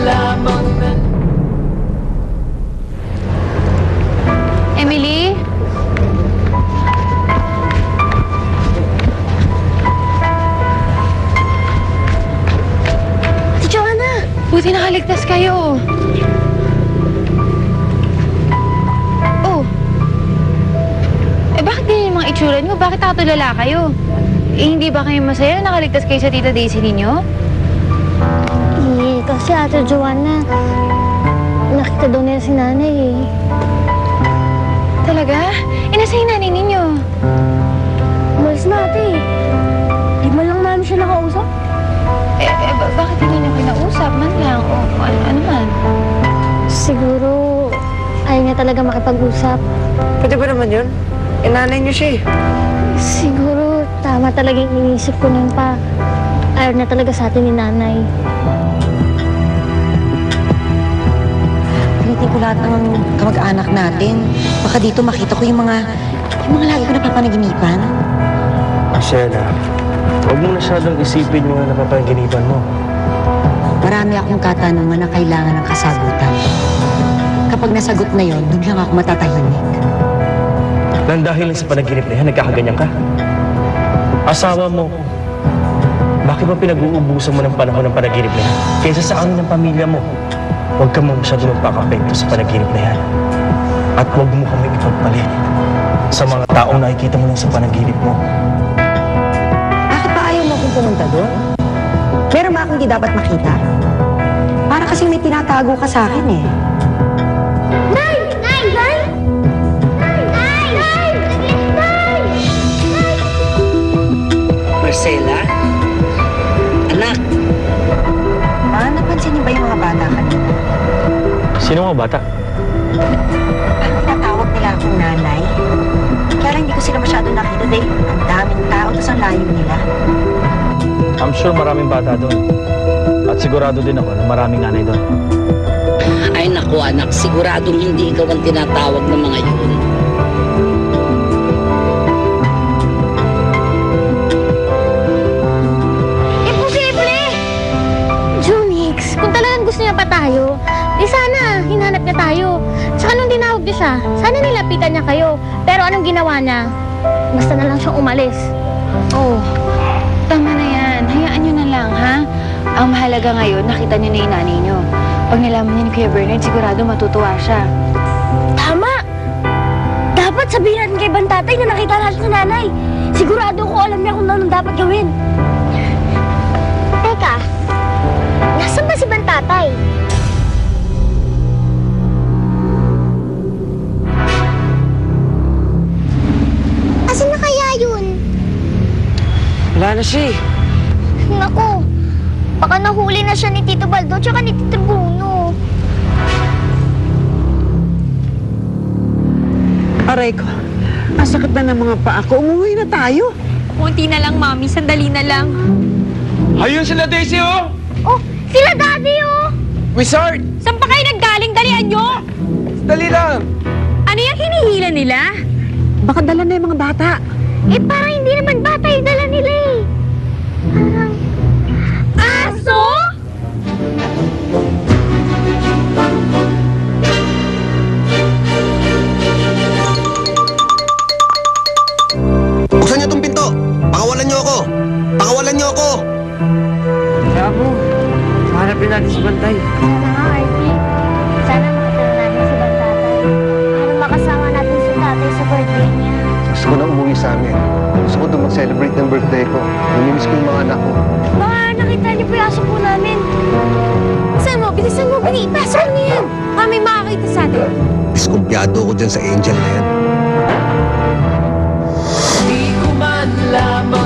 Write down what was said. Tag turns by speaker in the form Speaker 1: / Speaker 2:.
Speaker 1: lamang na...
Speaker 2: Emily? Si Joanna! Buti nakaligtas kayo. Oh. Bakit ganyan yung mga itsura niyo? Bakit nakatulala kayo? Hindi ba kayo masaya na nakaligtas kayo sa Tita Daisy ninyo?
Speaker 3: Kasi Ate Joanna, nakita daw nila si nanay eh.
Speaker 2: Talaga? Nasa yung nanay ninyo?
Speaker 3: Umalis na ate eh. Di man lang namin siya nakausap.
Speaker 2: Bakit hindi niyo kinausap man lang? O ano man?
Speaker 3: Siguro, ayaw niya talaga makipag-usap.
Speaker 4: Pwede ba naman yun? Nanay niyo siya eh.
Speaker 3: Siguro, tama talaga yung iniisip ko nun pa. Ayaw na talaga sa atin ni nanay.
Speaker 5: Pilitin ko lahat ng kamag-anak natin. Baka dito makita ko yung mga lagi ko napapanaginipan.
Speaker 6: Marcela, huwag mo masyadong isipin yung mga napapaginipan mo.
Speaker 5: Marami akong katanungan na kailangan ng kasagutan. Kapag nasagot na yon, doon lang ako matatahimik.
Speaker 6: Nang dahil lang sa panaginip na yan, nagkakaganyan ka. Asawa mo, bakit ba pinag-uubusan mo ng panahon ng panaginip na yan? Kaysa sa amin ng pamilya mo, huwag ka mo masyadong magpakapekto sa panaginip na yan. At huwag mo kami ipagpalit sa mga taong nakikita mo lang sa panaginip mo.
Speaker 5: Bakit ba ayaw mo akong pumunta doon? Meron ba akong di dapat makita? Para kasing may tinatago ka sa akin eh.
Speaker 3: Nay! Nay! Nay! Nay! Nay! Nay! Nay!
Speaker 5: Marcela? Anak! Napansin niyo ba yung mga bata kanina?
Speaker 6: Sino mga bata?
Speaker 5: Tinatawag nila akong nanay. Kaya lang hindi ko sila masyado nakita dahil ang daming tao tapos ang layo nila.
Speaker 6: I'm sure maraming bata doon. At sigurado din ako na maraming nanay doon.
Speaker 7: Ay naku anak, siguradong hindi ikaw ang tinatawag ng mga yun.
Speaker 3: Imposible! Junix, kung talagang gusto niya pa tayo, di sana, hinanap niya tayo. Tsaka nung tinawag niya siya, sana nilapitan niya kayo. Pero anong ginawa niya? Basta na lang siyang umalis.
Speaker 2: Oh, tama na yan. Hayaan nyo na lang, ha? Ang mahalaga ngayon, nakita nyo na yung nanay nyo. Pag nalaman niya ni Kuya Bernard, sigurado matutuwa siya.
Speaker 3: Tama! Dapat sabihin natin kay Bantatay na nakita natin sa nanay. Sigurado ko alam niya kung anong dapat gawin. Teka, nasaan ba si Bantatay? Asan na kaya yun?
Speaker 4: Wala na siya eh.
Speaker 3: Naku, baka nahuli na siya ni Tito Baldo tsaka ni Tito Bruno.
Speaker 4: Aray ko, ang sakit na ng mga paa ko. Umuwi na tayo.
Speaker 2: Kunti na lang, Mami. Sandali na lang.
Speaker 6: Ayun sila, Daisy, oh!
Speaker 3: Oh, sila Daddy oh!
Speaker 6: Wizard!
Speaker 2: Saan pa kayo naggaling? Dalian nyo!
Speaker 6: Dali lang!
Speaker 2: Ano yung hinihila nila?
Speaker 4: Baka dala na yung mga bata.
Speaker 3: Eh parang hindi naman bata yung dala nila eh. Parang...
Speaker 2: Aso?
Speaker 8: Buksan niyo itong pinto! Pakawalan niyo ako! Pakawalan niyo ako!
Speaker 4: Kaya mo, hanapin natin si Bantay.
Speaker 3: Sana nga, Artie. Sana makita na natin si Bantatay. Para makasama natin si tatay sa birthday niya.
Speaker 8: Gusto ko na umuwi sa amin. Gusto ko doon mag-celebrate ng birthday ko. Namimiss ko yung mga anak ko.
Speaker 3: Baka nakita niyo po yung aso po namin. Saan mo? Bilisan mo, Bini. Ipasok niyo yan. Kami makakita sa atin.
Speaker 8: Diskumpiyado ko dyan sa angel na yan.
Speaker 1: Di ko man lamang